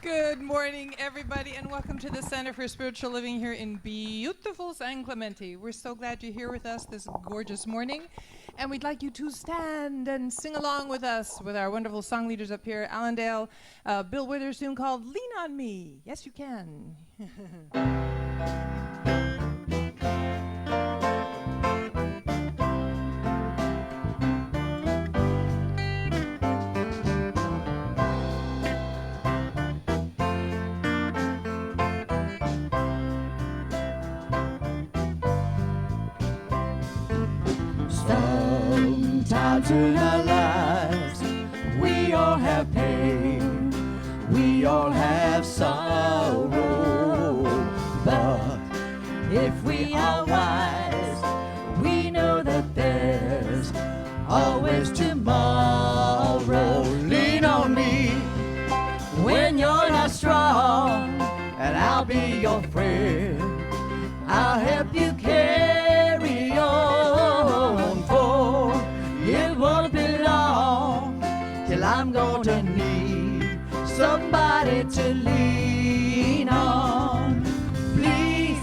Good morning, everybody, and welcome to the Center for Spiritual Living here in beautiful San Clemente. We're so glad you're here with us this gorgeous morning, and we'd like you to stand and sing along with us with our wonderful song leaders up here, Allendale, Bill Witherspoon, called Lean on Me. Yes, you can. Sometimes in our lives, we all have pain, we all have sorrow, but if we are wise, we know that there's always tomorrow. Lean on me when you're not strong, and I'll be your friend. I'll help you carry on, for it won't be long till I'm going to need somebody to lean on. Please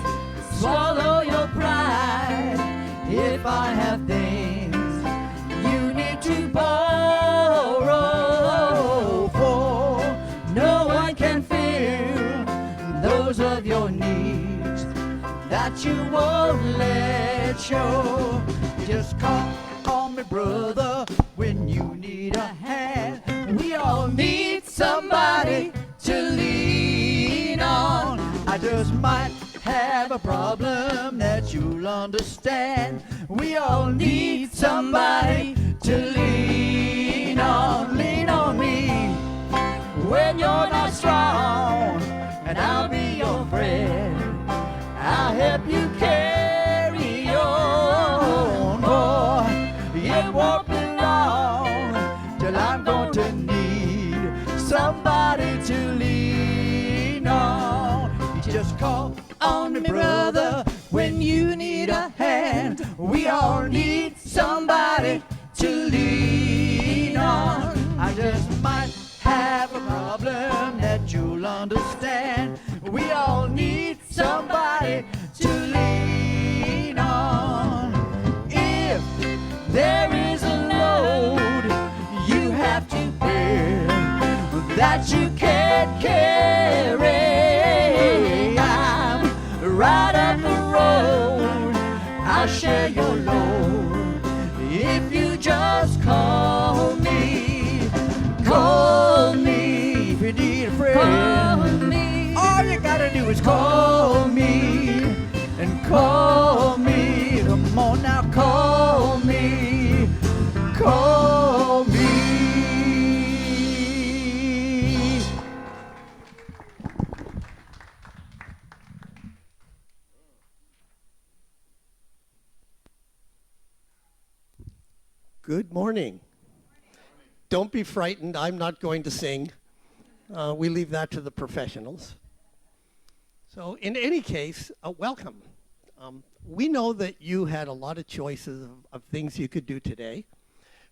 swallow your pride if I have things you need to borrow, for no one can fill those of your needs that you won't let show. Just call on me, brother, when you need a hand. We all need somebody to lean on. I just might have a problem that you'll understand. We all need somebody to lean on. Lean on me when you're not strong, and I'll be your friend. I'll help you carry on, boy. It won't be long till I'm going to need somebody to lean on. Just call on me, brother, when you need a hand. We all need somebody to lean on. I just might have a problem that you'll understand. We all need somebody to lean on. If there is a load you have to bear that you can't carry, I'm right up the road. I'll share your load if you just call me. Call me if you need a friend. Call me. All you gotta do is call me, and call me. Come on now, call me, call me. Good morning. Don't be frightened. I'm not going to sing. We leave that to the professionals. So in any case, welcome. We know that you had a lot of choices of things you could do today.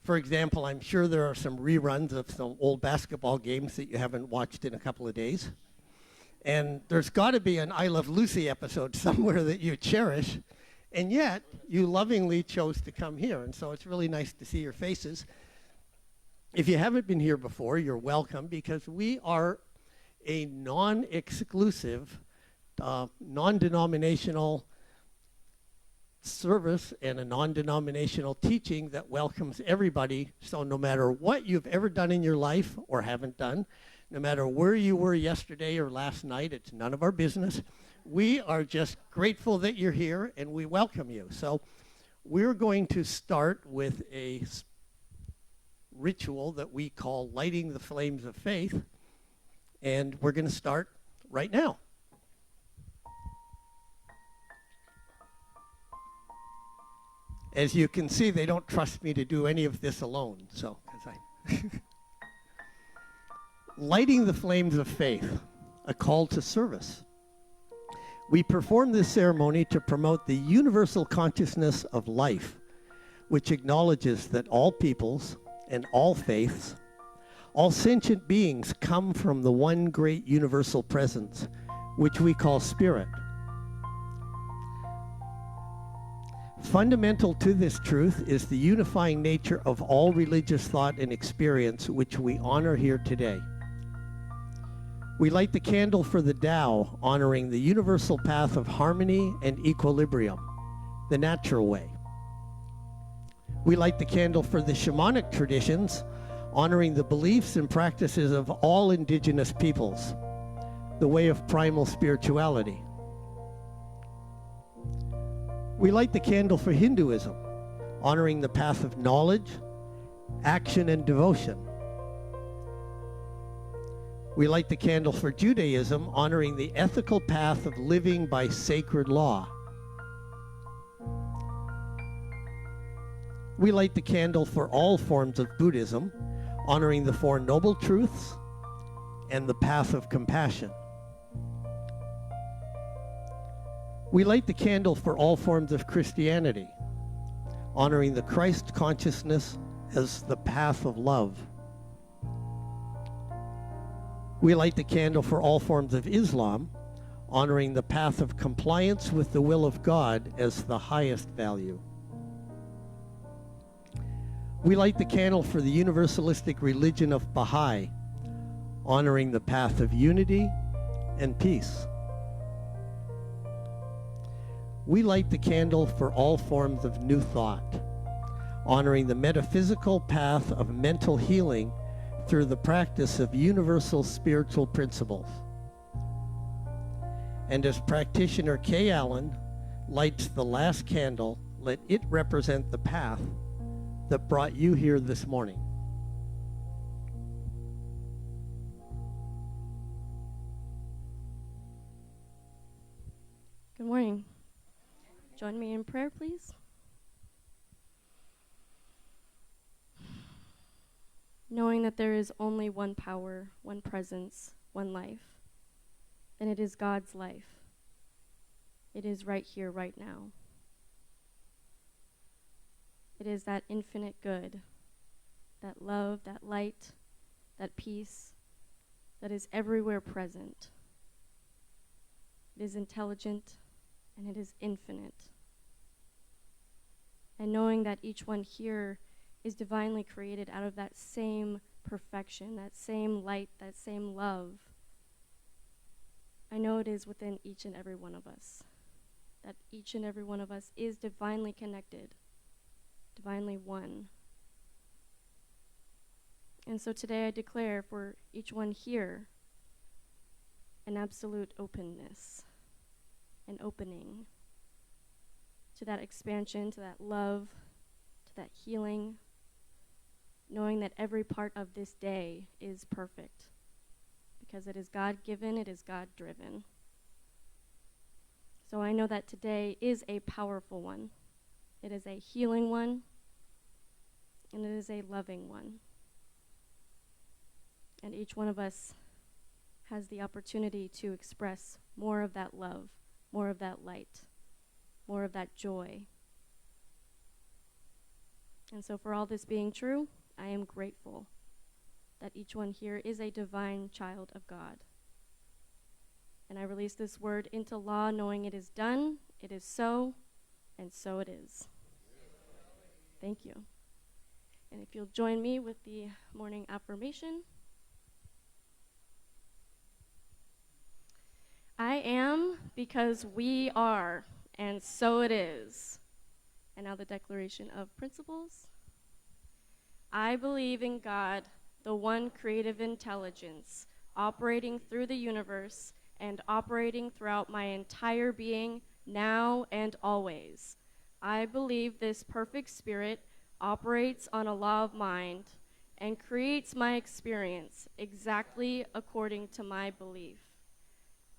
For example, I'm sure there are some reruns of some old basketball games that you haven't watched in a couple of days. And there's got to be an I Love Lucy episode somewhere that you cherish. And yet, you lovingly chose to come here. And so it's really nice to see your faces. If you haven't been here before, you're welcome, because we are a non-exclusive, non-denominational service and a non-denominational teaching that welcomes everybody. So no matter what you've ever done in your life or haven't done, no matter where you were yesterday or last night, it's none of our business. We are just grateful that you're here, and we welcome you. So we're going to start with a ritual that we call lighting the flames of faith, and we're going to start right now. As you can see, they don't trust me to do any of this alone, so lighting the flames of faith, a call to service. We perform this ceremony to promote the universal consciousness of life, which acknowledges that all peoples and all faiths, All sentient beings come from the one great universal presence, which we call spirit. Fundamental to this truth is the unifying nature of all religious thought and experience, which we honor here today. We light the candle for the Tao, honoring the universal path of harmony and equilibrium, the natural way. We light the candle for the shamanic traditions, honoring the beliefs and practices of all indigenous peoples, the way of primal spirituality. We light the candle for Hinduism, honoring the path of knowledge, action, and devotion. We light the candle for Judaism, honoring the ethical path of living by sacred law. We light the candle for all forms of Buddhism, honoring the Four Noble Truths and the path of compassion. We light the candle for all forms of Christianity, honoring the Christ consciousness as the path of love. We light the candle for all forms of Islam, honoring the path of compliance with the will of God as the highest value. We light the candle for the universalistic religion of Baha'i, honoring the path of unity and peace. We light the candle for all forms of New Thought, honoring the metaphysical path of mental healing through the practice of universal spiritual principles. And as practitioner Kay Allen lights the last candle, let it represent the path that brought you here this morning. Good morning. Join me in prayer, please. Knowing that there is only one power, one presence, one life, and it is God's life. It is right here, right now. It is that infinite good, that love, that light, that peace that is everywhere present. It is intelligent and it is infinite. And knowing that each one here is divinely created out of that same perfection, that same light, that same love, I know it is within each and every one of us, that each and every one of us is divinely connected, divinely one. And so today I declare for each one here an absolute openness, an opening to that expansion, to that love, to that healing, knowing that every part of this day is perfect because it is God-given, it is God-driven. So I know that today is a powerful one. It is a healing one, and it is a loving one. And each one of us has the opportunity to express more of that love, more of that light, more of that joy. And so for all this being true, I am grateful that each one here is a divine child of God. And I release this word into law, knowing it is done, it is so, and so it is. Thank you. And if you'll join me with the morning affirmation. I am because we are, and so it is. And now the declaration of principles. I believe in God, the one creative intelligence, operating through the universe and operating throughout my entire being, now and always. I believe this perfect spirit operates on a law of mind and creates my experience exactly according to my belief.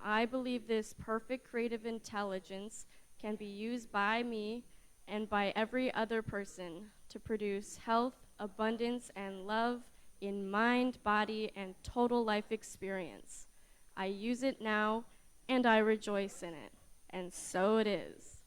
I believe this perfect creative intelligence can be used by me and by every other person to produce health, abundance, and love in mind, body, and total life experience. I use it now, and I rejoice in it. And so it is.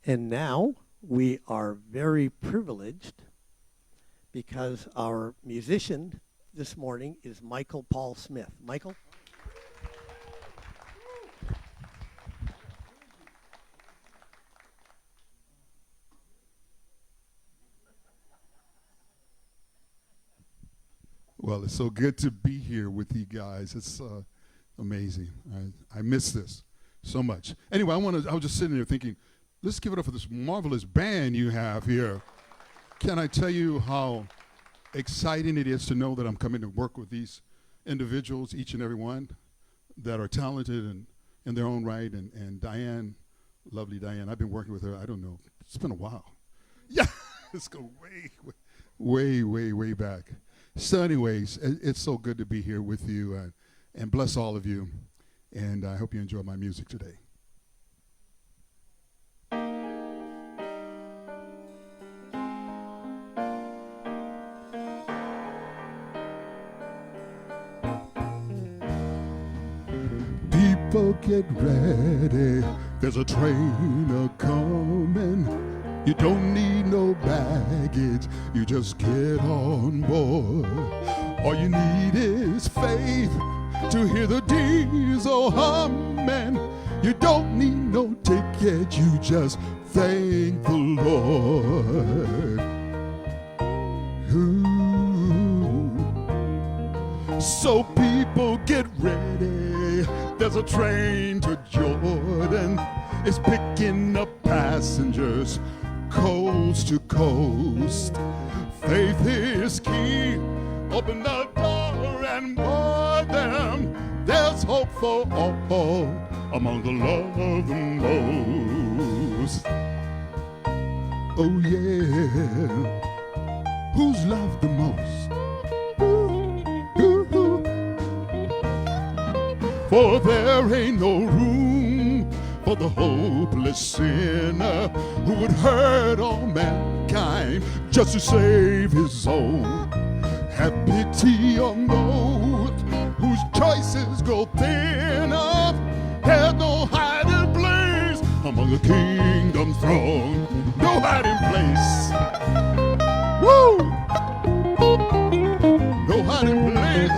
And now we are very privileged because our musician this morning is Michael Paul Smith. Michael? Well, it's so good to be here with you guys. It's amazing. I miss this so much. Anyway, I was just sitting there thinking, let's give it up for this marvelous band you have here. Can I tell you how exciting it is to know that I'm coming to work with these individuals, each and every one, that are talented and in their own right. And Diane, lovely Diane, I've been working with her, I don't know, it's been a while. Yeah, let's go way back. So anyways, it's so good to be here with you, and bless all of you. And I hope you enjoy my music today. People get ready, there's a train a-coming. You don't need no baggage, you just get on board. All you need is faith to hear the diesel humming. You don't need no ticket, you just thank the Lord. Ooh. So people get ready, there's a train to Jordan. It's picking up passengers coast to coast. Faith is key, open the door and board them. There's hope for all among the loved most. Oh yeah, who's loved the most? Ooh, ooh. For there ain't no room for the hopeless sinner who would hurt all mankind just to save his own. Have pity on those whose choices grow thinner. There's no hiding place among the kingdom's throne. No hiding place. Woo! No hiding place.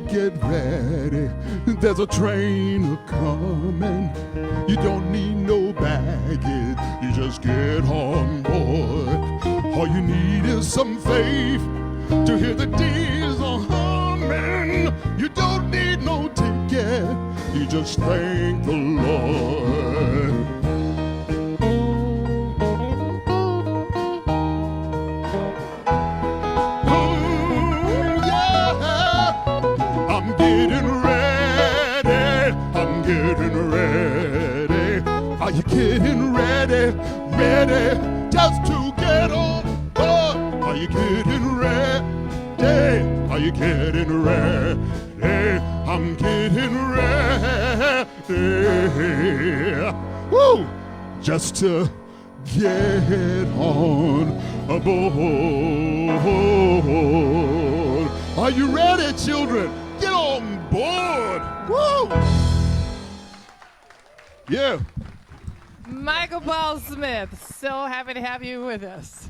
Get ready, there's a train a-coming. You don't need no baggage, you just get on board. All you need is some faith to hear the diesel humming. You don't need no ticket, you just thank the Lord. Getting ready, ready just to get on board. Are you getting ready? Are you getting ready? I'm getting ready. Woo! Just to get on aboard. Are you ready, children? Get on board. Woo! Yeah. Michael Paul Smith, so happy to have you with us.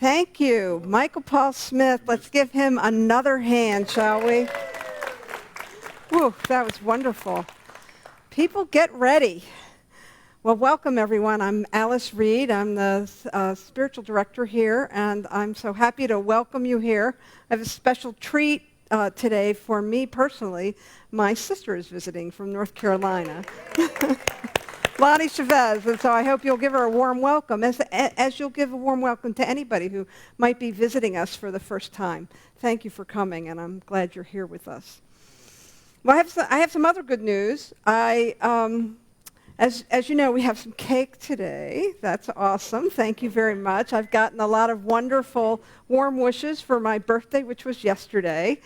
Thank you, Michael Paul Smith. Let's give him another hand, shall we? Whew, that was wonderful. People, get ready. Well, welcome, everyone. I'm Alice Reed. I'm the spiritual director here, and I'm so happy to welcome you here. I have a special treat today for me personally. My sister is visiting from North Carolina, Lonnie Chavez, and so I hope you'll give her a warm welcome, as you'll give a warm welcome to anybody who might be visiting us for the first time. Thank you for coming, and I'm glad you're here with us. Well, I have some other good news. As you know, we have some cake today. That's awesome. Thank you very much. I've gotten a lot of wonderful warm wishes for my birthday, which was yesterday.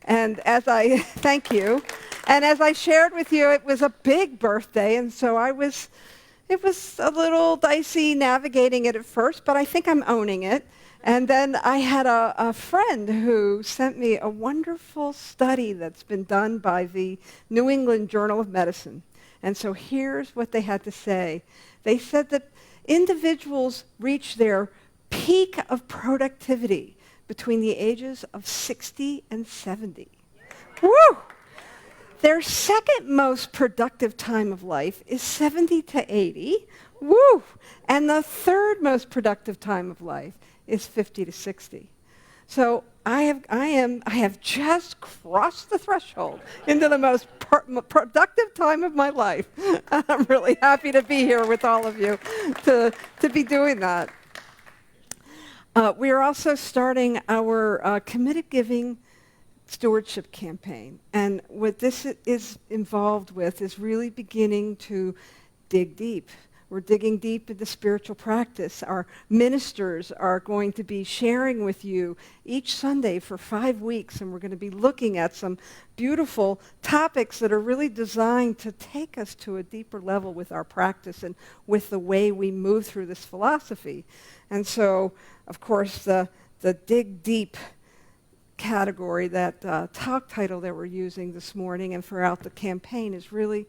And thank you. And as I shared with you, it was a big birthday, and so it was a little dicey navigating it at first, but I think I'm owning it. And then I had a friend who sent me a wonderful study that's been done by the New England Journal of Medicine. And so here's what they had to say. They said that individuals reach their peak of productivity between the ages of 60 and 70. Woo! Their second most productive time of life is 70 to 80. Woo! And the third most productive time of life is 50 to 60. So I have just crossed the threshold into the most productive time of my life. I'm really happy to be here with all of you to be doing that. We are also starting our Committed Giving Stewardship campaign. And what this is involved with is really beginning to dig deep. We're digging deep into spiritual practice. Our ministers are going to be sharing with you each Sunday for 5 weeks, and we're going to be looking at some beautiful topics that are really designed to take us to a deeper level with our practice and with the way we move through this philosophy. And so, of course, the dig deep category, that talk title that we're using this morning and throughout the campaign is really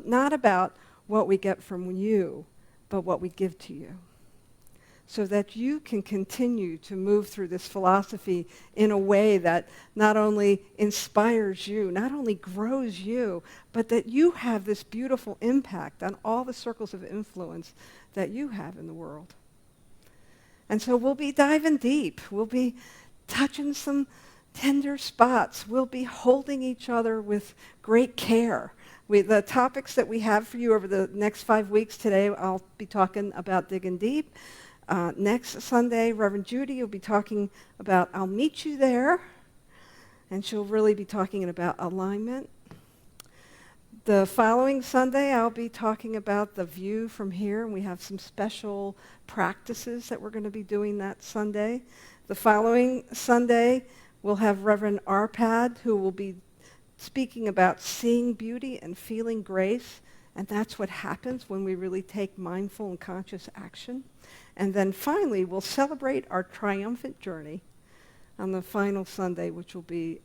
not about what we get from you, but what we give to you, so that you can continue to move through this philosophy in a way that not only inspires you, not only grows you, but that you have this beautiful impact on all the circles of influence that you have in the world. And so we'll be diving deep. We'll be touching some tender spots. We'll be holding each other with great care. The topics that we have for you over the next 5 weeks, today I'll be talking about digging deep. Next Sunday, Reverend Judy will be talking about I'll meet you there, and she'll really be talking about alignment. The following Sunday, I'll be talking about the view from here, and we have some special practices that we're going to be doing that Sunday. The following Sunday, we'll have Reverend Arpad, who will be speaking about seeing beauty and feeling grace, and that's what happens when we really take mindful and conscious action. And then finally, we'll celebrate our triumphant journey on the final Sunday, which will be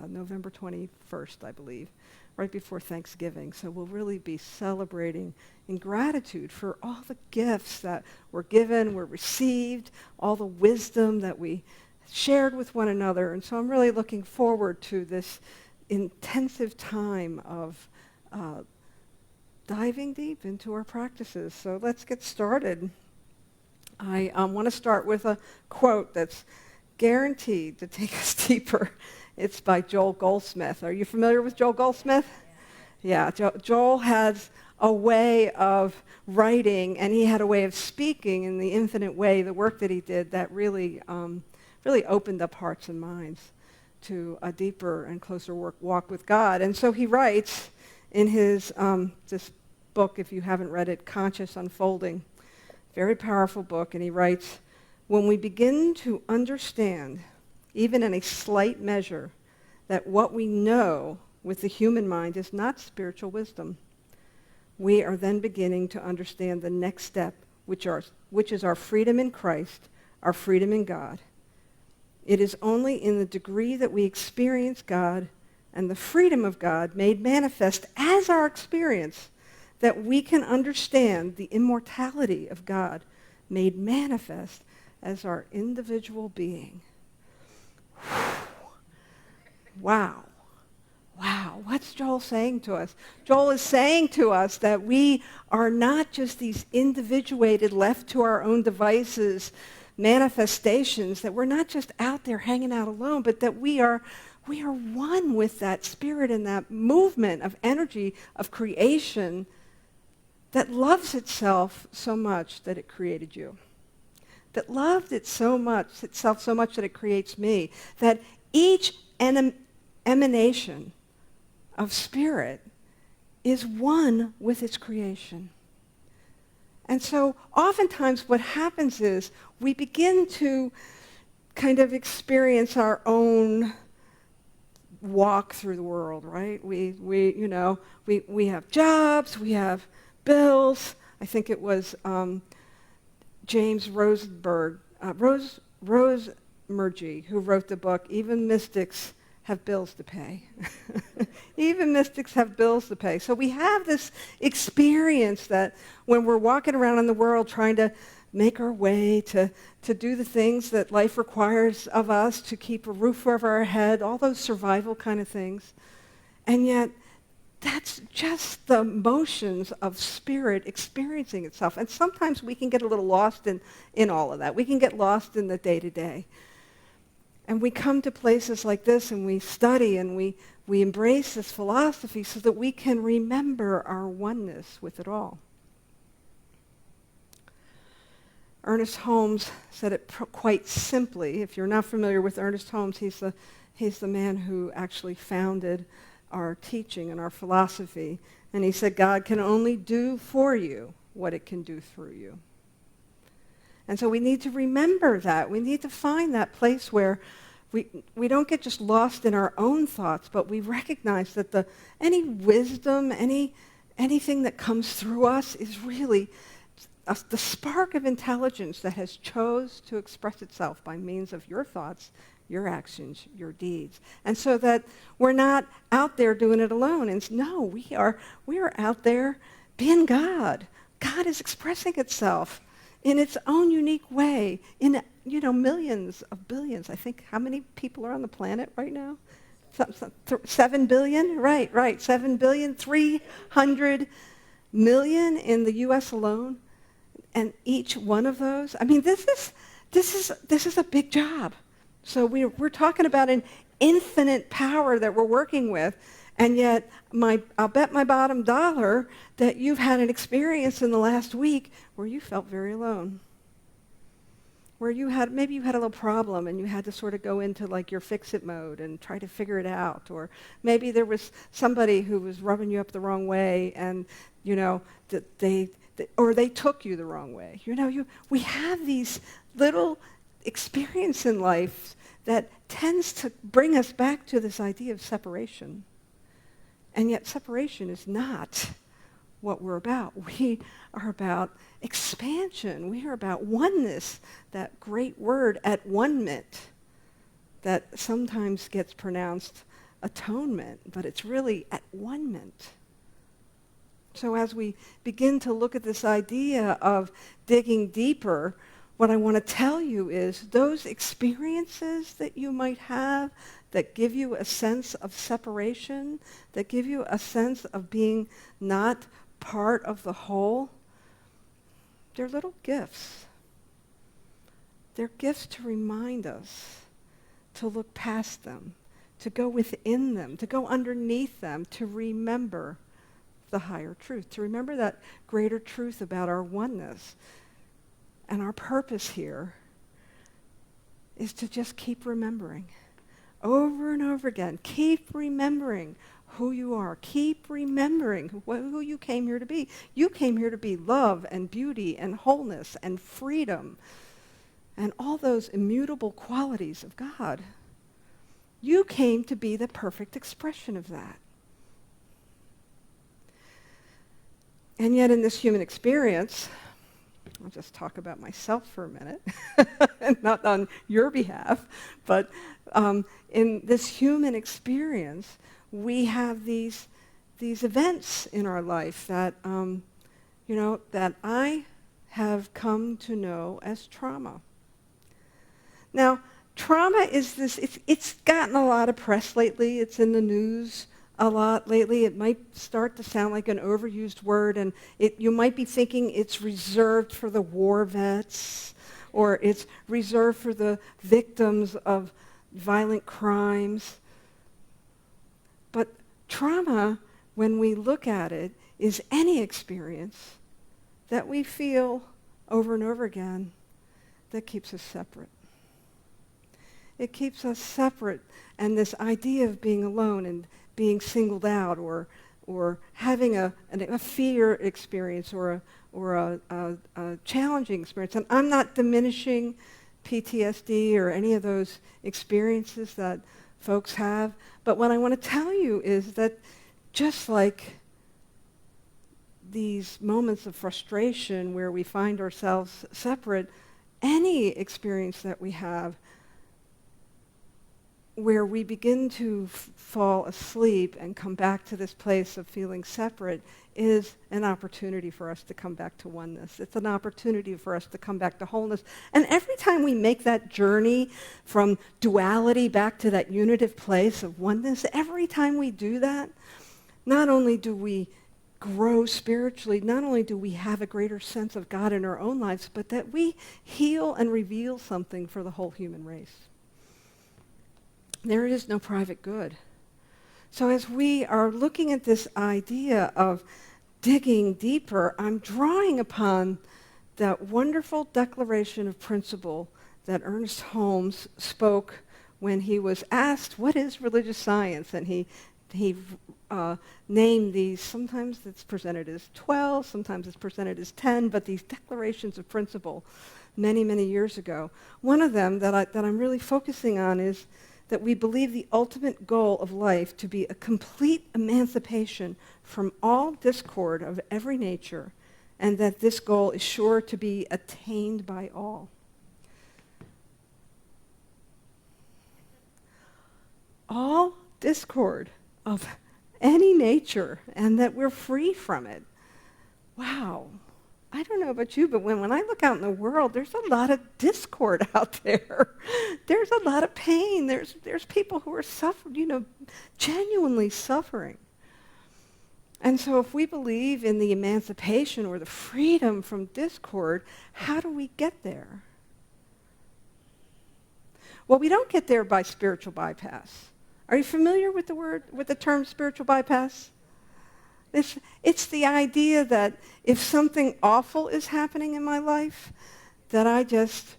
November 21st, I believe, right before Thanksgiving. So we'll really be celebrating in gratitude for all the gifts that were given, were received, all the wisdom that we shared with one another. And so I'm really looking forward to this intensive time of diving deep into our practices. So let's get started. I want to start with a quote that's guaranteed to take us deeper. It's by Joel Goldsmith. Are you familiar with Joel Goldsmith? Yeah, Joel has a way of writing, and he had a way of speaking in the infinite way, the work that he did that really opened up hearts and minds to a deeper and closer walk with God. And so he writes in his this book, if you haven't read it, Conscious Unfolding, very powerful book, and he writes, when we begin to understand, even in a slight measure, that what we know with the human mind is not spiritual wisdom, we are then beginning to understand the next step, which is our freedom in Christ, our freedom in God. It is only in the degree that we experience God and the freedom of God made manifest as our experience that we can understand the immortality of God made manifest as our individual being. Wow. Wow, what's Joel saying to us? Joel is saying to us that we are not just these individuated, left to our own devices manifestations, that we're not just out there hanging out alone, but that we are one with that spirit and that movement of energy of creation that loves itself so much that it created you, that loved itself so much that it creates me, that each emanation of spirit is one with its creation. And so oftentimes what happens is we begin to kind of experience our own walk through the world, right? We have jobs, we have bills. I think it was James Rosenberg, Rosemurgy, who wrote the book, Even Mystics Have Bills to Pay. Even mystics have bills to pay. So we have this experience that when we're walking around in the world trying to make our way, to do the things that life requires of us, to keep a roof over our head, all those survival kind of things. And yet, that's just the motions of spirit experiencing itself. And sometimes we can get a little lost in all of that. We can get lost in the day-to-day. And we come to places like this and we study and we embrace this philosophy so that we can remember our oneness with it all. Ernest Holmes said it quite simply. If you're not familiar with Ernest Holmes, he's the man who actually founded our teaching and our philosophy. And he said, God can only do for you what it can do through you. And so we need to remember that. We need to find that place where we don't get just lost in our own thoughts, but we recognize that any wisdom, anything that comes through us is really the spark of intelligence that has chose to express itself by means of your thoughts, your actions, your deeds. And so that we're not out there doing it alone. And no, we are out there being God. God is expressing itself in its own unique way in millions of billions. I think how many people are on the planet right now? 7 billion? Right. 7 billion, 300 million in the US alone. And each one of those, I mean, this is a big job. So we're talking about an infinite power that we're working with, and yet I'll bet my bottom dollar that you've had an experience in the last week where you felt very alone. Where maybe you had a little problem and you had to sort of go into like your fix-it mode and try to figure it out. Or maybe there was somebody who was rubbing you up the wrong way and, or they took you the wrong way. We have these little experience in life that tends to bring us back to this idea of separation. And yet separation is not what we're about. We are about expansion. We are about oneness, that great word, at one-ment, that sometimes gets pronounced atonement, but it's really at one-ment. So as we begin to look at this idea of digging deeper, what I want to tell you is those experiences that you might have that give you a sense of separation, that give you a sense of being not part of the whole, they're little gifts. They're gifts to remind us to look past them, to go within them, to go underneath them, to remember the higher truth, to remember that greater truth about our oneness. And our purpose here is to just keep remembering over and over again. Keep remembering who you are. Keep remembering who you came here to be. You came here to be love and beauty and wholeness and freedom and all those immutable qualities of God. You came to be the perfect expression of that. And yet in this human experience, I'll just talk about myself for a minute, not on your behalf, but in this human experience, we have these events in our life that, that I have come to know as trauma. Now, trauma is this, it's gotten a lot of press lately. It's in the news a lot lately. It might start to sound like an overused word, and you might be thinking it's reserved for the war vets, or it's reserved for the victims of violent crimes. But trauma, when we look at it, is any experience that we feel over and over again that keeps us separate. It keeps us separate, and this idea of being alone and being singled out, or having a fear experience, or a challenging experience. And I'm not diminishing PTSD or any of those experiences that folks have. But what I want to tell you is that just like these moments of frustration where we find ourselves separate, any experience that we have where we begin to fall asleep and come back to this place of feeling separate is an opportunity for us to come back to oneness. It's an opportunity for us to come back to wholeness. And every time we make that journey from duality back to that unitive place of oneness, every time we do that, not only do we grow spiritually, not only do we have a greater sense of God in our own lives, but that we heal and reveal something for the whole human race. There is no private good. So as we are looking at this idea of digging deeper, I'm drawing upon that wonderful declaration of principle that Ernest Holmes spoke when he was asked, what is religious science? And he named these, sometimes it's presented as 12, sometimes it's presented as 10, but these declarations of principle many, many years ago. One of them that I'm really focusing on is that we believe the ultimate goal of life to be a complete emancipation from all discord of every nature, and that this goal is sure to be attained by all. All discord of any nature, and that we're free from it. Wow. I don't know about you, but when I look out in the world, there's a lot of discord out there. There's a lot of pain. There's people who are suffering, genuinely suffering. And so if we believe in the emancipation or the freedom from discord, how do we get there? Well, we don't get there by spiritual bypass. Are you familiar with the term spiritual bypass? It's the idea that if something awful is happening in my life, that I just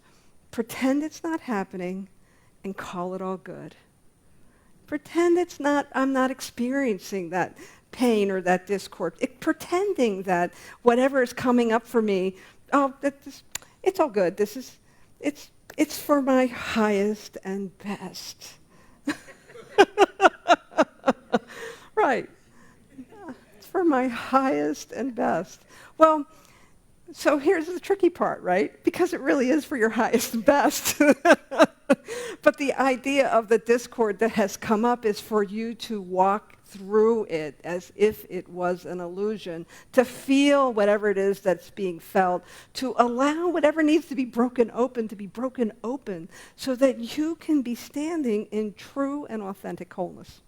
pretend it's not happening and call it all good. Pretend I'm not experiencing that pain or that discord. Pretending that whatever is coming up for me, it's all good. It's for my highest and best. Right. For my highest and best. Well, so here's the tricky part, right? Because it really is for your highest and best. But the idea of the discord that has come up is for you to walk through it as if it was an illusion, to feel whatever it is that's being felt, to allow whatever needs to be broken open so that you can be standing in true and authentic wholeness.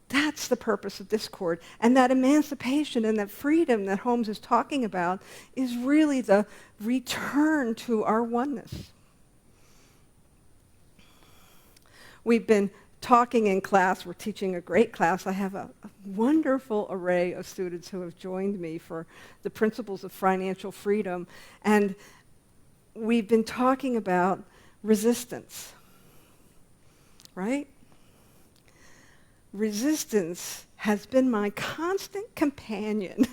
That's the purpose of discord. And that emancipation and that freedom that Holmes is talking about is really the return to our oneness. We've been talking in class. We're teaching a great class. I have a wonderful array of students who have joined me for the principles of financial freedom. And we've been talking about resistance, right? Resistance has been my constant companion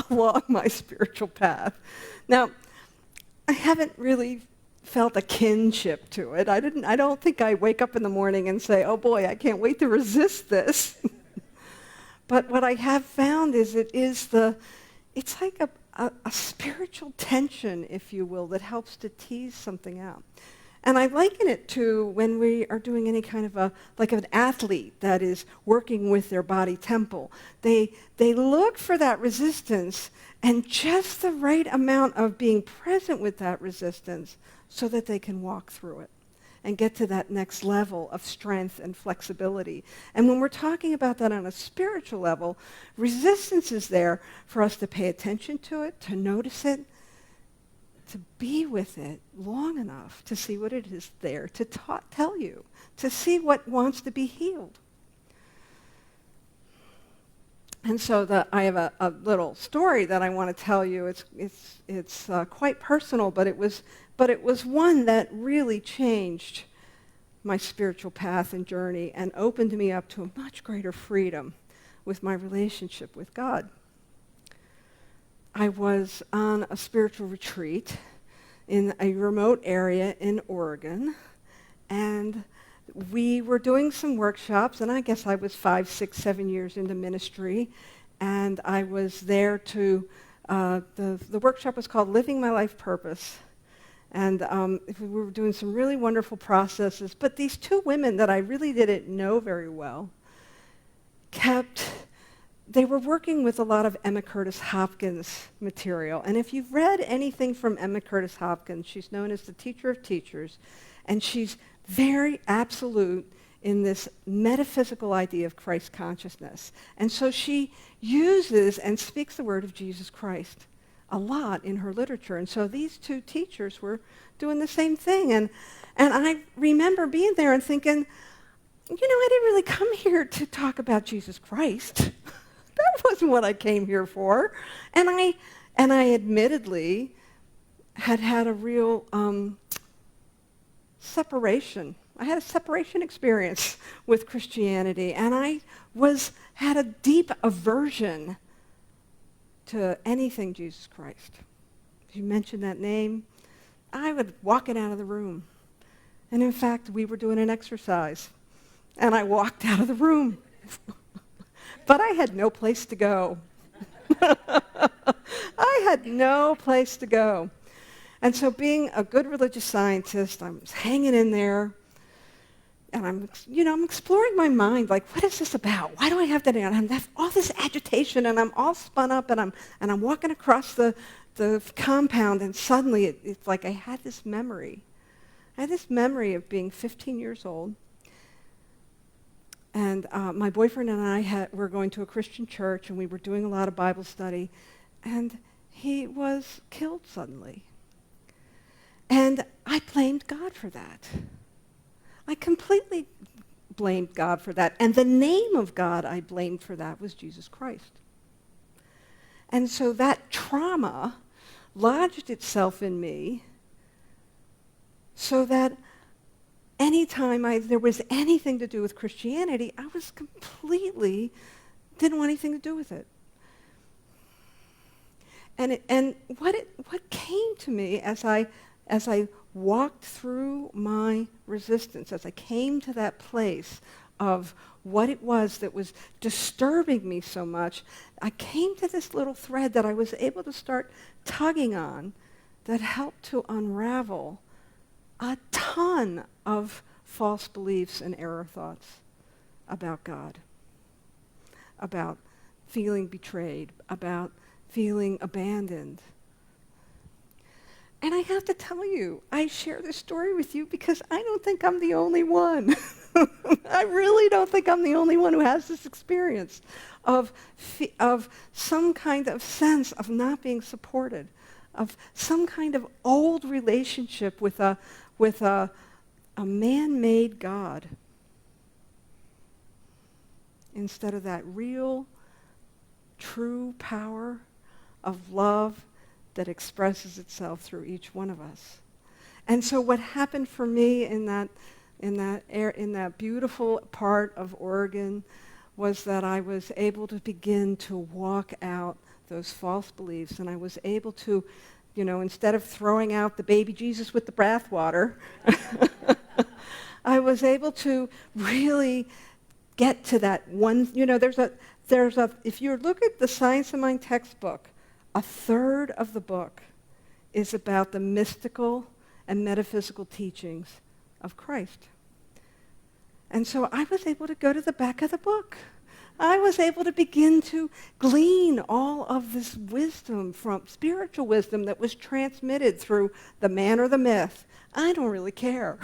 along my spiritual path. Now, I haven't really felt a kinship to it. I don't think I wake up in the morning and say, oh boy, I can't wait to resist this. But what I have found is it's like a spiritual tension, if you will, that helps to tease something out. And I liken it to when we are doing any kind of like an athlete that is working with their body temple. They look for that resistance and just the right amount of being present with that resistance so that they can walk through it and get to that next level of strength and flexibility. And when we're talking about that on a spiritual level, resistance is there for us to pay attention to it, to notice it, to be with it long enough to see what it is there to tell you, to see what wants to be healed. And so I have a little story that I want to tell you. It's quite personal, but it was one that really changed my spiritual path and journey and opened me up to a much greater freedom with my relationship with God. I was on a spiritual retreat in a remote area in Oregon, and we were doing some workshops, and I guess I was 5, 6, 7 years into ministry, and I was there to, the workshop was called Living My Life Purpose. And we were doing some really wonderful processes, but these two women that I really didn't know very well they were working with a lot of Emma Curtis Hopkins material. And if you've read anything from Emma Curtis Hopkins, she's known as the teacher of teachers, and she's very absolute in this metaphysical idea of Christ consciousness. And so she uses and speaks the word of Jesus Christ a lot in her literature. And so these two teachers were doing the same thing. And I remember being there and thinking, I didn't really come here to talk about Jesus Christ. That wasn't what I came here for. And I admittedly had a real separation. I had a separation experience with Christianity, and I had a deep aversion to anything Jesus Christ. If you mentioned that name, I would walk it out of the room. And in fact, we were doing an exercise, and I walked out of the room. But I had no place to go. I had no place to go. And so being a good religious scientist, I was hanging in there, and I'm exploring my mind, like, what is this about? Why do I have that? And I have all this agitation, and I'm all spun up, and I'm walking across the compound, and suddenly it's like I had this memory. I had this memory of being 15 years old, and my boyfriend and I were going to a Christian church, and we were doing a lot of Bible study, and he was killed suddenly. And I blamed God for that. I completely blamed God for that. And the name of God I blamed for that was Jesus Christ. And so that trauma lodged itself in me so that anytime there was anything to do with Christianity, I was didn't want anything to do with it. And what came to me as I walked through my resistance, as I came to that place of what it was that was disturbing me so much, I came to this little thread that I was able to start tugging on that helped to unravel a ton of false beliefs and error thoughts about God, about feeling betrayed, about feeling abandoned. And I have to tell you, I share this story with you because I don't think I'm the only one. I really don't think I'm the only one who has this experience of some kind of sense of not being supported, of some kind of old relationship with a man-made God instead of that real, true power of love that expresses itself through each one of us. And so what happened for me in that beautiful part of Oregon was that I was able to begin to walk out those false beliefs, and I was able to, instead of throwing out the baby Jesus with the bathwater, I was able to really get to that one. If you look at the Science of Mind textbook, a third of the book is about the mystical and metaphysical teachings of Christ. And so I was able to go to the back of the book. I was able to begin to glean all of this wisdom from spiritual wisdom that was transmitted through the man or the myth. I don't really care.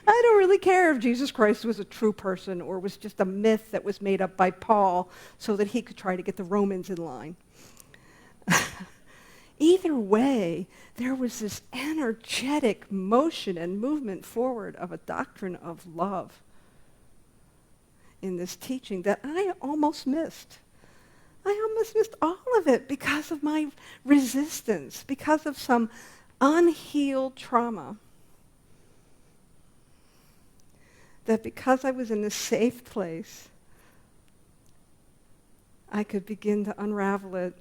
I don't really care if Jesus Christ was a true person or was just a myth that was made up by Paul so that he could try to get the Romans in line. Either way, there was this energetic motion and movement forward of a doctrine of love in this teaching that I almost missed. I almost missed all of it because of my resistance, because of some unhealed trauma. That because I was in a safe place, I could begin to unravel it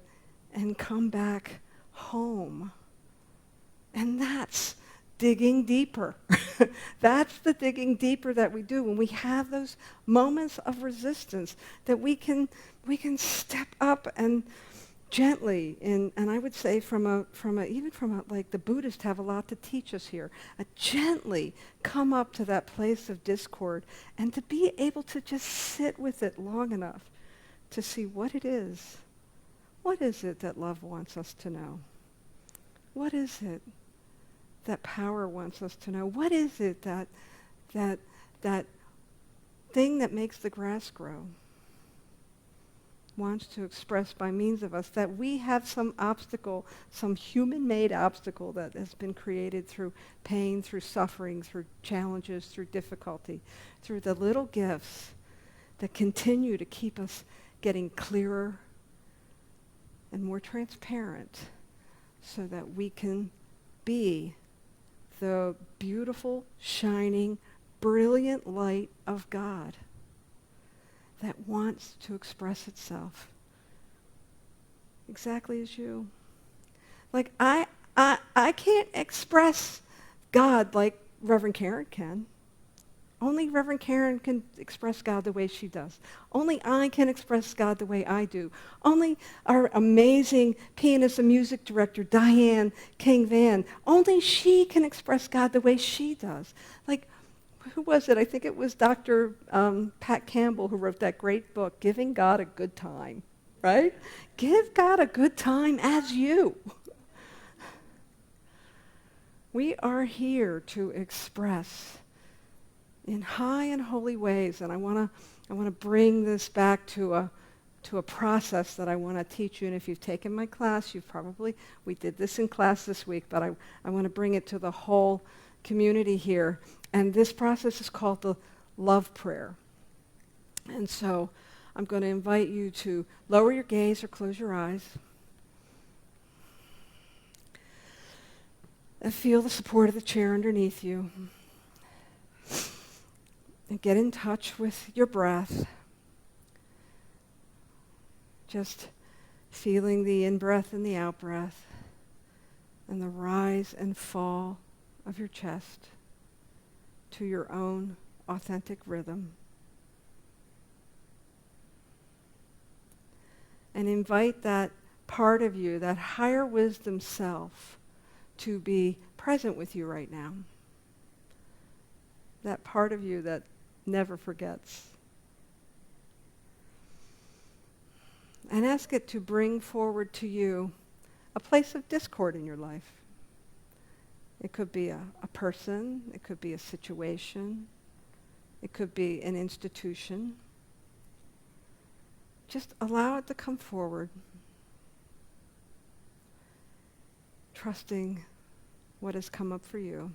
and come back home. And that's digging deeper. That's the digging deeper that we do when we have those moments of resistance, that we can step up and gently, and I would say like the Buddhists have a lot to teach us here, gently come up to that place of discord and to be able to just sit with it long enough to see what it is. What is it that love wants us to know? What is it that power wants us to know? What is it that thing that makes the grass grow wants to express by means of us, that we have some obstacle, some human-made obstacle that has been created through pain, through suffering, through challenges, through difficulty, through the little gifts that continue to keep us getting clearer and more transparent so that we can be the beautiful, shining, brilliant light of God that wants to express itself exactly as you. Like I can't express God like Reverend Karen can. Only Reverend Karen can express God the way she does. Only I can express God the way I do. Only our amazing pianist and music director, Diane King Van, only she can express God the way she does. Like, who was it? I think it was Dr. Pat Campbell who wrote that great book, Giving God a Good Time, right? Give God a good time as you. We are here to express in high and holy ways, and I want to bring this back to a process that I want to teach you. And if you've taken my class, we did this in class this week, but I want to bring it to the whole community here. And this process is called the love prayer. And so I'm going to invite you to lower your gaze or close your eyes and feel the support of the chair underneath you. And get in touch with your breath. Just feeling the in-breath and the out-breath and the rise and fall of your chest to your own authentic rhythm. And invite that part of you, that higher wisdom self, to be present with you right now. That part of you that never forgets. And ask it to bring forward to you a place of discord in your life. It could be a person, it could be a situation, it could be an institution. Just allow it to come forward, trusting what has come up for you.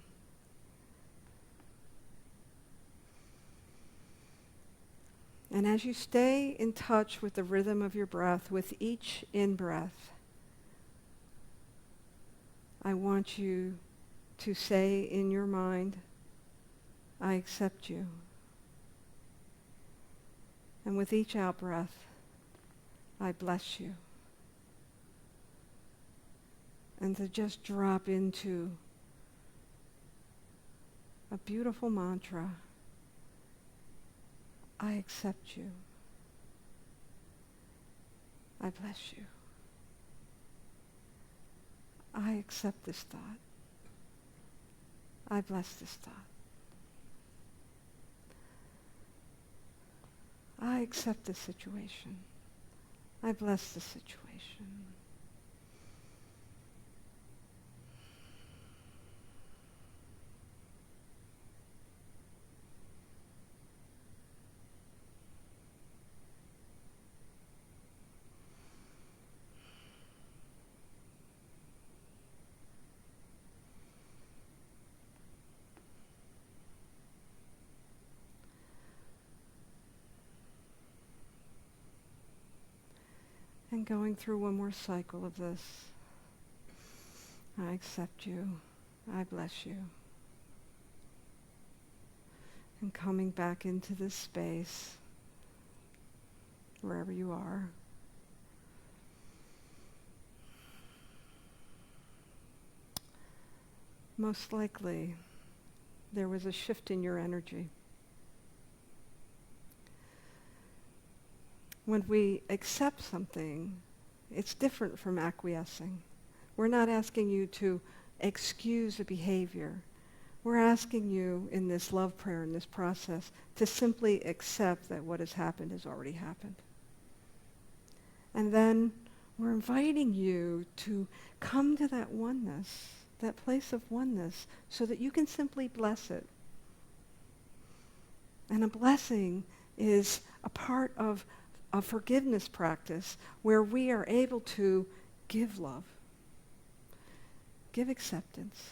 And as you stay in touch with the rhythm of your breath, with each in-breath, I want you to say in your mind, I accept you. And with each out-breath, I bless you. And to just drop into a beautiful mantra. I accept you. I bless you. I accept this thought. I bless this thought. I accept this situation. I bless this situation. And going through one more cycle of this. I accept you. I bless you. And coming back into this space, wherever you are. most likely there was a shift in your energy. When we accept something, it's different from acquiescing. We're not asking you to excuse a behavior. We're asking you in this love prayer, in this process, to simply accept that what has happened has already happened. And then we're inviting you to come to that oneness, that place of oneness, so that you can simply bless it. And a blessing is a part of a forgiveness practice where we are able to give love, give acceptance,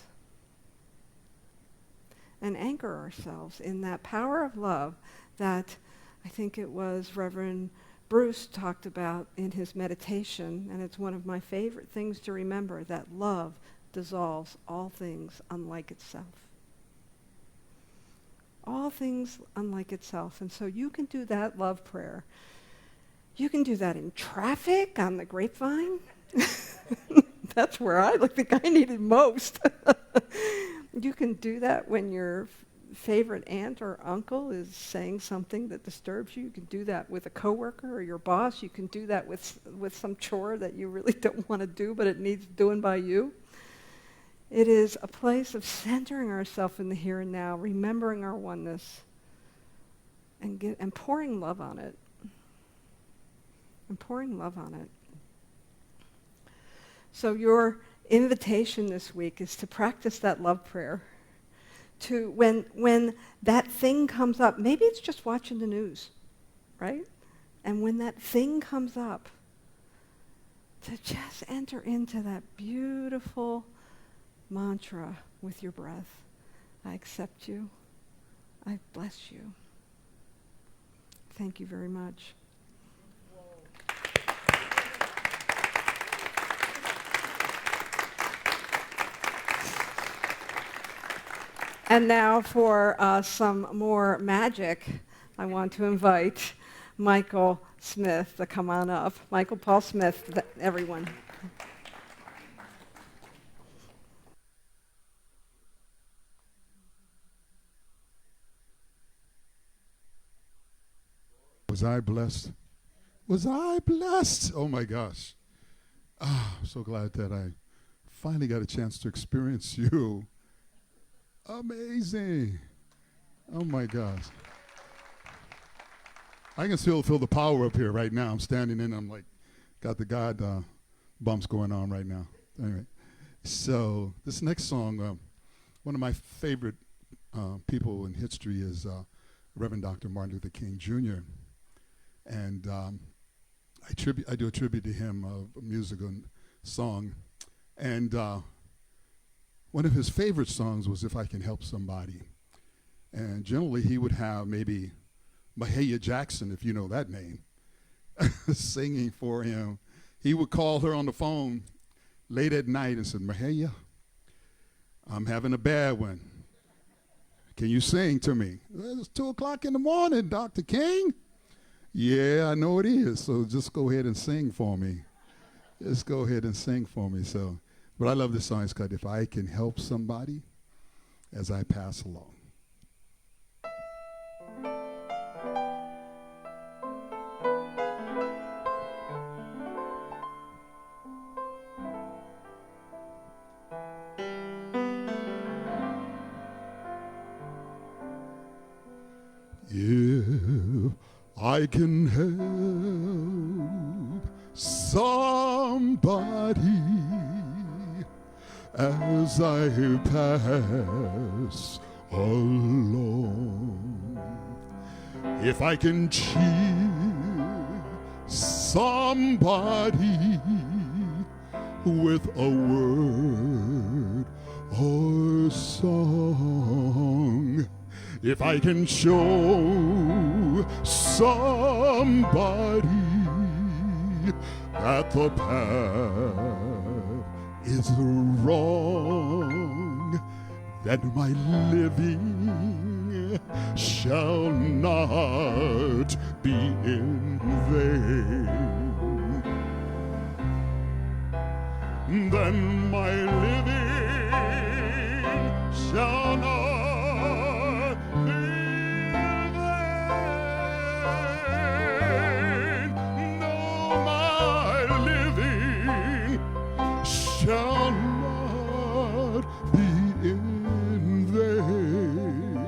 and anchor ourselves in that power of love that I think it was Reverend Bruce talked about in his meditation, and it's one of my favorite things to remember, that love dissolves all things unlike itself. All things unlike itself. And so you can do that love prayer. You can do that in traffic, on the grapevine. That's where I think I need it most. You can do that when your favorite aunt or uncle is saying something that disturbs you. You can do that with a coworker or your boss. You can do that with some chore that you really don't want to do, but it needs doing by you. It is a place of centering ourselves in the here and now, remembering our oneness, and pouring love on it. And pouring love on it. So your invitation this week is to practice that love prayer. To when that thing comes up, maybe it's just watching the news, right? And when that thing comes up, to just enter into that beautiful mantra with your breath. I accept you. I bless you. Thank you very much. And now for some more magic, I want to invite Michael Smith to come on up. Michael Paul Smith, everyone. Was I blessed? Was I blessed? Oh my gosh. I'm so glad that I finally got a chance to experience you. Amazing. Oh my gosh. I can still feel the power up here right now. I'm standing in, I'm like, got the God bumps going on right now. Anyway, so this next song, one of my favorite people in history is Reverend Dr. Martin Luther King Jr. And I do a tribute to him, a musical song. And one of his favorite songs was If I Can Help Somebody. And generally he would have maybe Mahalia Jackson, if you know that name, singing for him. He would call her on the phone late at night and said, Mahalia, I'm having a bad one. Can you sing to me? Well, it's 2 o'clock in the morning, Dr. King. Yeah, I know it is. So just go ahead and sing for me. Just go ahead and sing for me. So, but I love this song. It's called If I Can Help Somebody as I Pass Along. If I can help somebody as I pass along, if I can cheer somebody with a word or song, if I can show somebody that the path is wrong, that my living shall not be in vain, then my living shall not be vain. No, my living shall not be in vain.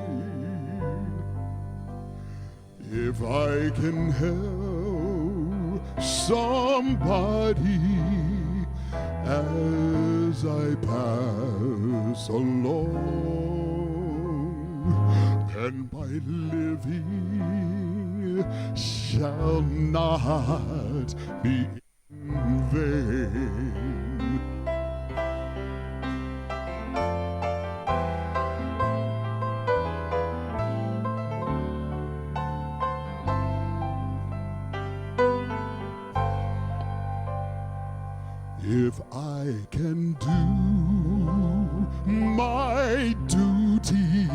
If I can help somebody as I pass along, and my living shall not be in vain. If I can do my duty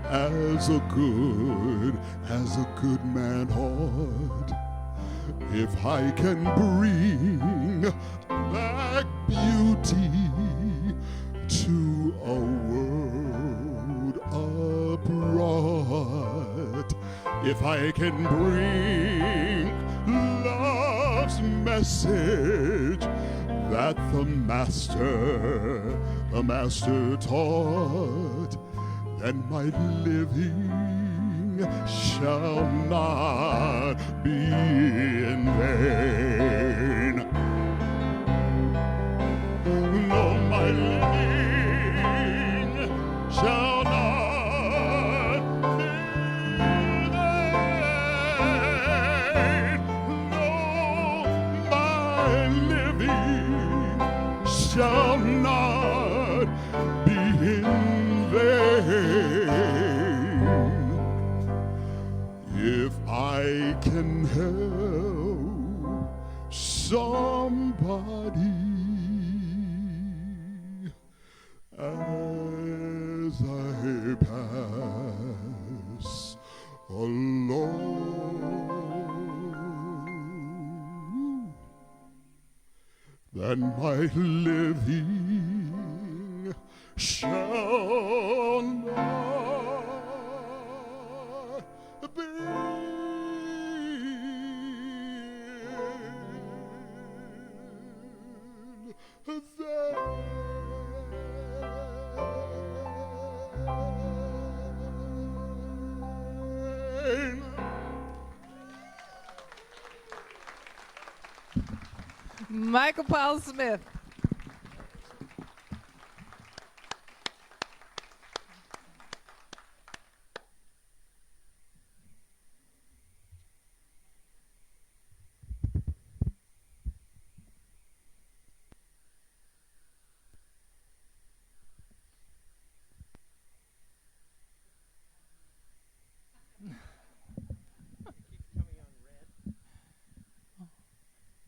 as a good man ought, if I can bring back beauty to a world abroad, if I can bring love's message that the master taught, then my living shall not be in vain. No, my living shall not be in vain. No, my living shall not be in vain. If I can help somebody as I pass along, then my living shall not be in vain. Michael Paul Smith.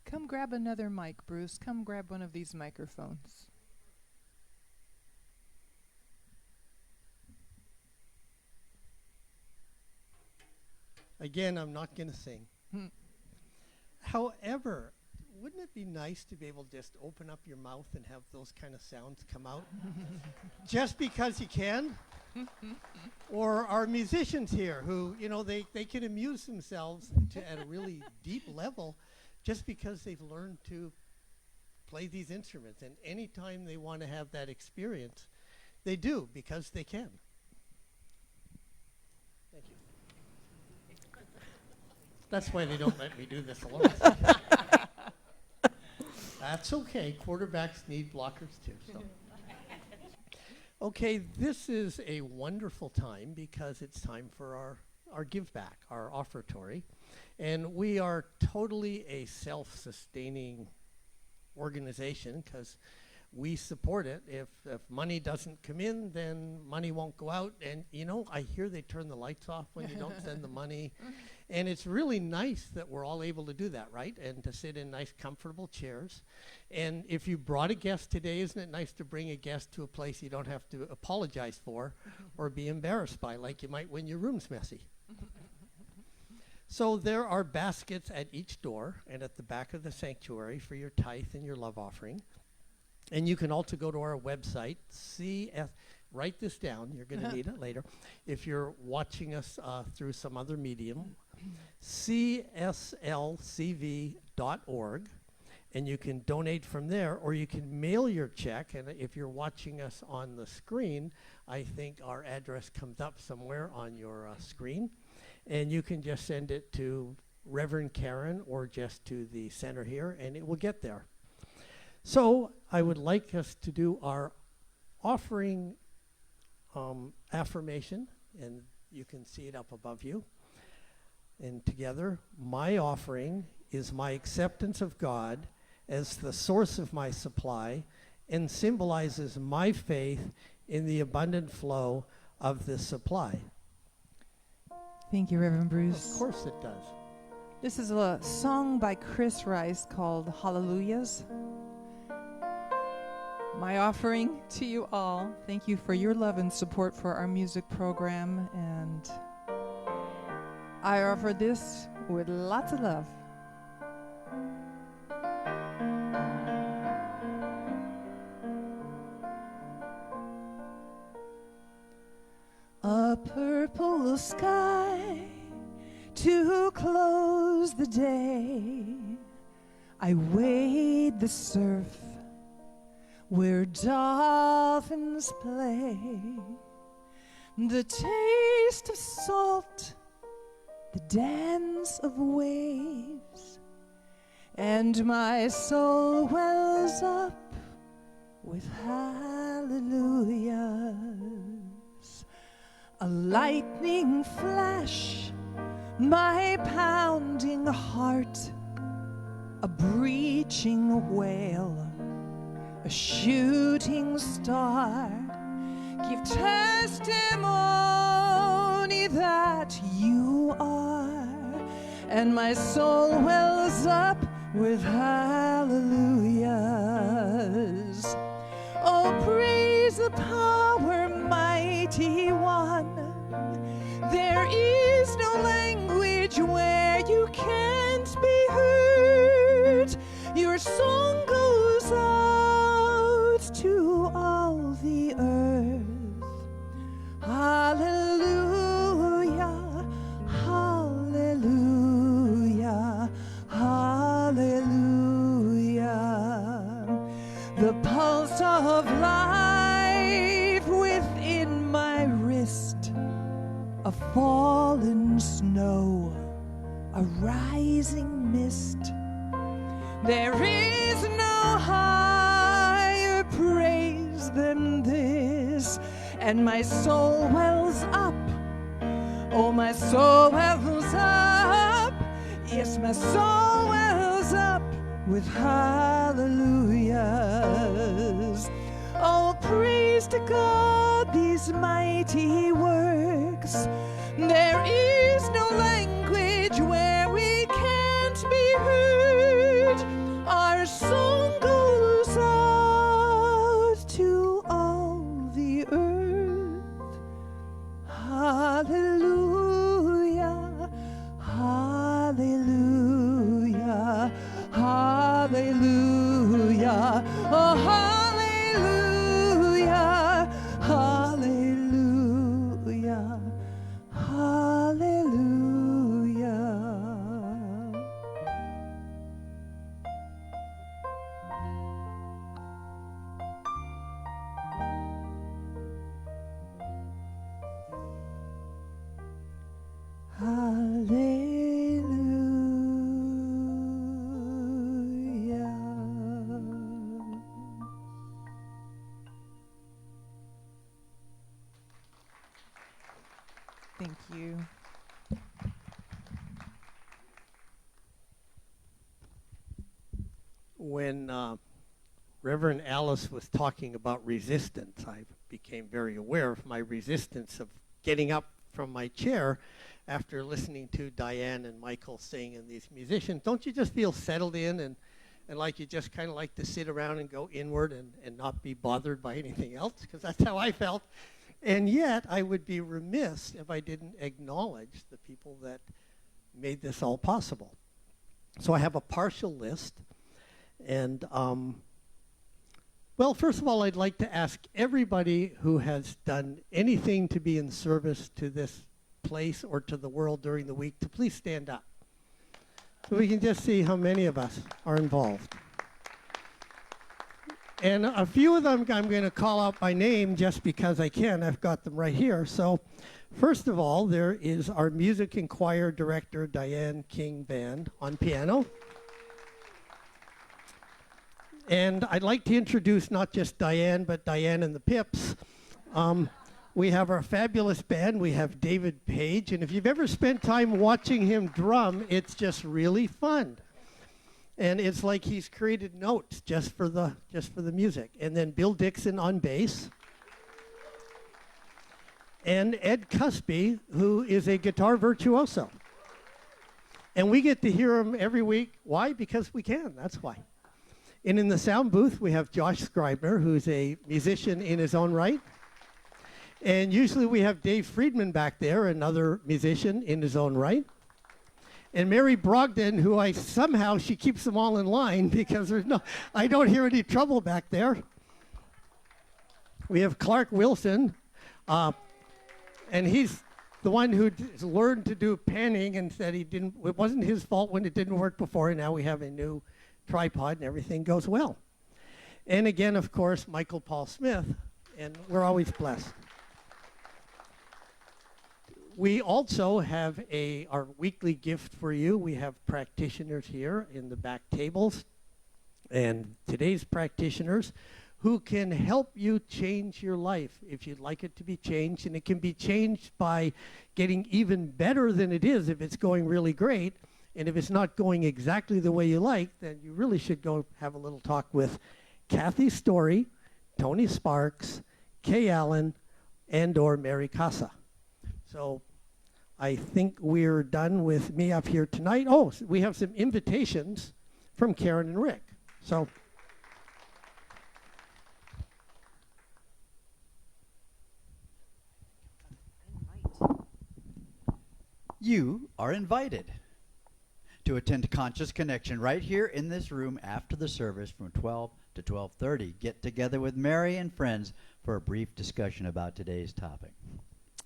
Come grab another mic, Bruce. Come grab one of these microphones. Again, I'm not going to sing. However, wouldn't it be nice to be able to just open up your mouth and have those kind of sounds come out? Just because you can? Or our musicians here who, you know, they can amuse themselves at a really deep level just because they've learned to play these instruments. And anytime they want to have that experience, they do because they can. Thank you. That's why they don't let me do this alone. That's okay. Quarterbacks need blockers too. So. Okay, this is a wonderful time because it's time for our give back, our offertory. And we are totally a self-sustaining organization because we support it. If money doesn't come in, then money won't go out. And, you know, I hear they turn the lights off when you don't send the money. And it's really nice that we're all able to do that, right? And to sit in nice, comfortable chairs. And if you brought a guest today, isn't it nice to bring a guest to a place you don't have to apologize for or be embarrassed by, like you might when your room's messy? So there are baskets at each door and at the back of the sanctuary for your tithe and your love offering. And you can also go to our website, write this down, you're going to need it later. If you're watching us through some other medium, cslcv.org, and you can donate from there, or you can mail your check. And if you're watching us on the screen, I think our address comes up somewhere on your screen. And you can just send it to Reverend Karen or just to the center here, and it will get there. So I would like us to do our offering affirmation, and you can see it up above you. And together, my offering is my acceptance of God as the source of my supply and symbolizes my faith in the abundant flow of this supply. Thank you, Reverend Bruce. Of course it does. This is a song by Chris Rice called Hallelujahs. My offering to you all. Thank you for your love and support for our music program, and I offer this with lots of love. A purple sky to close the day. I wade the surf where dolphins play. The taste of salt, the dance of waves, and my soul wells up with hallelujahs. A lightning flash, my pounding heart, a breaching whale, a shooting star, give testimony that you are, and my soul wells up with hallelujahs. Oh, praise the power, mighty one. There is no language where you can't be heard. Your song goes out to all the earth. Hallelujah, hallelujah, hallelujah. The pulse of life within my wrist, a fallen snow, a rising mist. There is no higher praise than this, and my soul wells up. Oh, my soul wells up. Yes, my soul wells up with hallelujahs. Oh, praise to God, these mighty works. There is no language where we can't be heard. Our song goes out to all the earth. Hallelujah, hallelujah, hallelujah, oh, hallelujah, hallelujah, hallelujah. Hallelujah. Thank you. When Reverend Alice was talking about resistance, I became very aware of my resistance of getting up from my chair after listening to Diane and Michael sing and these musicians. Don't you just feel settled in and like you just kind of like to sit around and go inward and not be bothered by anything else? Because that's how I felt. And yet, I would be remiss if I didn't acknowledge the people that made this all possible. So I have a partial list, and Well, first of all, I'd like to ask everybody who has done anything to be in service to this place or to the world during the week to please stand up, so we can just see how many of us are involved. And a few of them I'm going to call out by name just because I can. I've got them right here. So first of all, there is our music and choir director, Diane King Band, on piano. And I'd like to introduce not just Diane, but Diane and the Pips. We have our fabulous band. We have David Page. And if you've ever spent time watching him drum, it's just really fun. And it's like he's created notes just for the music. And then Bill Dixon on bass. And Ed Cuspy, who is a guitar virtuoso. And we get to hear him every week. Why? Because we can. That's why. And in the sound booth, we have Josh Scribner, who's a musician in his own right. And usually we have Dave Friedman back there, another musician in his own right. And Mary Brogdon, who she keeps them all in line because I don't hear any trouble back there. We have Clark Wilson, and he's the one who learned to do panning and said it wasn't his fault when it didn't work before, and now we have a new tripod and everything goes well. And again, of course, Michael Paul Smith, and we're always blessed. We also have our weekly gift for you. We have practitioners here in the back tables, and today's practitioners who can help you change your life if you'd like it to be changed, and it can be changed by getting even better than it is if it's going really great. And if it's not going exactly the way you like, then you really should go have a little talk with Kathy Story, Tony Sparks, Kay Allen, and or Mary Casa. So I think we're done with me up here tonight. Oh, so we have some invitations from Karen and Rick. So you are invited to attend Conscious Connection right here in this room after the service from 12 to 12:30. Get together with Mary and friends for a brief discussion about today's topic.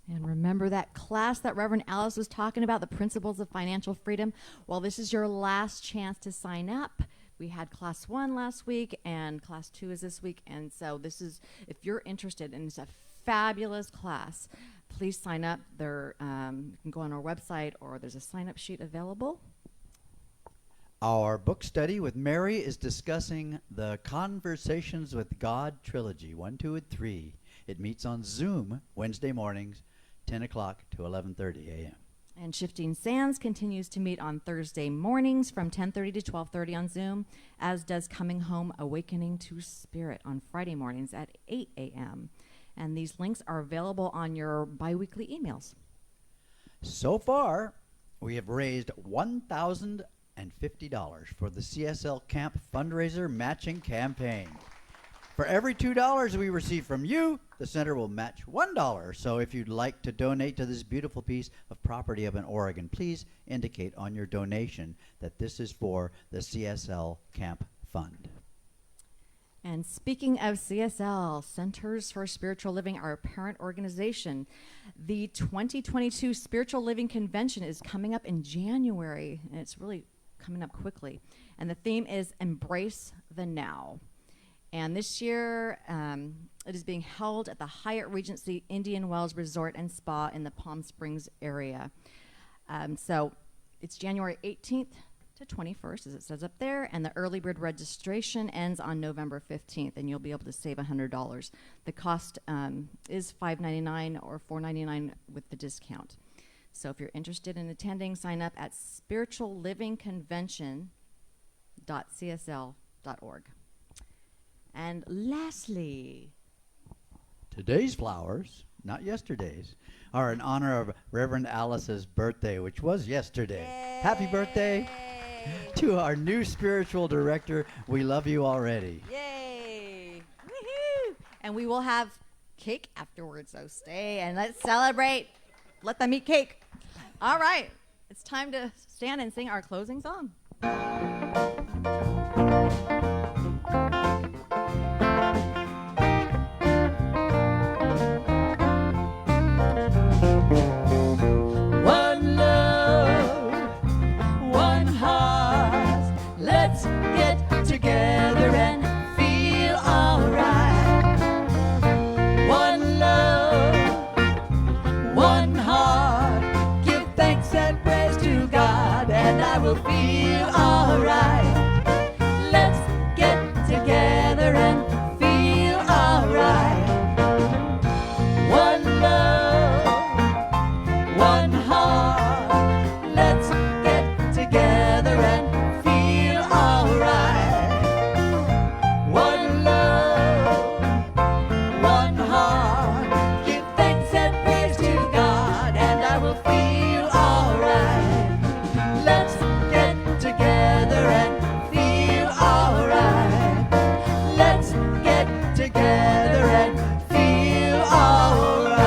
And remember that class that Reverend Alice was talking about, the principles of financial freedom? Well, this is your last chance to sign up. We had class 1 last week and class 2 is this week. And so this is, if you're interested, and it's a fabulous class, please sign up. You can go on our website, or there's a sign-up sheet available. Our book study with Mary is discussing the Conversations with God trilogy, 1, 2, and 3. It meets on Zoom Wednesday mornings, 10 o'clock to 11:30 a.m. And Shifting Sands continues to meet on Thursday mornings from 10:30 to 12:30 on Zoom, as does Coming Home Awakening to Spirit on Friday mornings at 8 a.m. And these links are available on your biweekly emails. So far, we have raised $1,050 for the CSL Camp fundraiser matching campaign. For every $2 we receive from you, the center will match $1. So if you'd like to donate to this beautiful piece of property up in Oregon, please indicate on your donation that this is for the CSL Camp Fund. And speaking of CSL, Centers for Spiritual Living, our parent organization, the 2022 Spiritual Living Convention is coming up in January, and it's really coming up quickly. And the theme is Embrace the Now. And this year, it is being held at the Hyatt Regency Indian Wells Resort and Spa in the Palm Springs area. So it's January 18th to 21st, as it says up there, and the early bird registration ends on November 15th, and you'll be able to save $100. The cost is $5.99 or $4.99 with the discount. So if you're interested in attending, sign up at spirituallivingconvention.csl.org. And lastly, today's flowers, not yesterday's, are in honor of Reverend Alice's birthday, which was yesterday. Yay. Happy birthday to our new spiritual director. We love you already. Yay! Woohoo! And we will have cake afterwards, so stay and let's celebrate. Let them eat cake. All right, it's time to stand and sing our closing song. together and feel alright. One love, one heart, give thanks and praise to God, and I will feel alright. Let's get together and feel alright. One love, one heart, let's get together and feel alright. One love, one heart, give thanks and praise to God, and I will feel alright. Let's get together and feel alright. Let's get together and feel alright.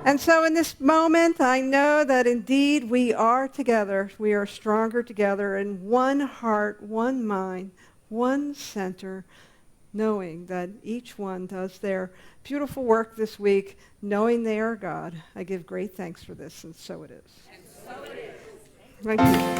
And so in this moment, I know that indeed we are together. We are stronger together in one heart, one mind, one center, knowing that each one does their beautiful work this week, knowing they are God. I give great thanks for this, and so it is. And so it is. Thank you.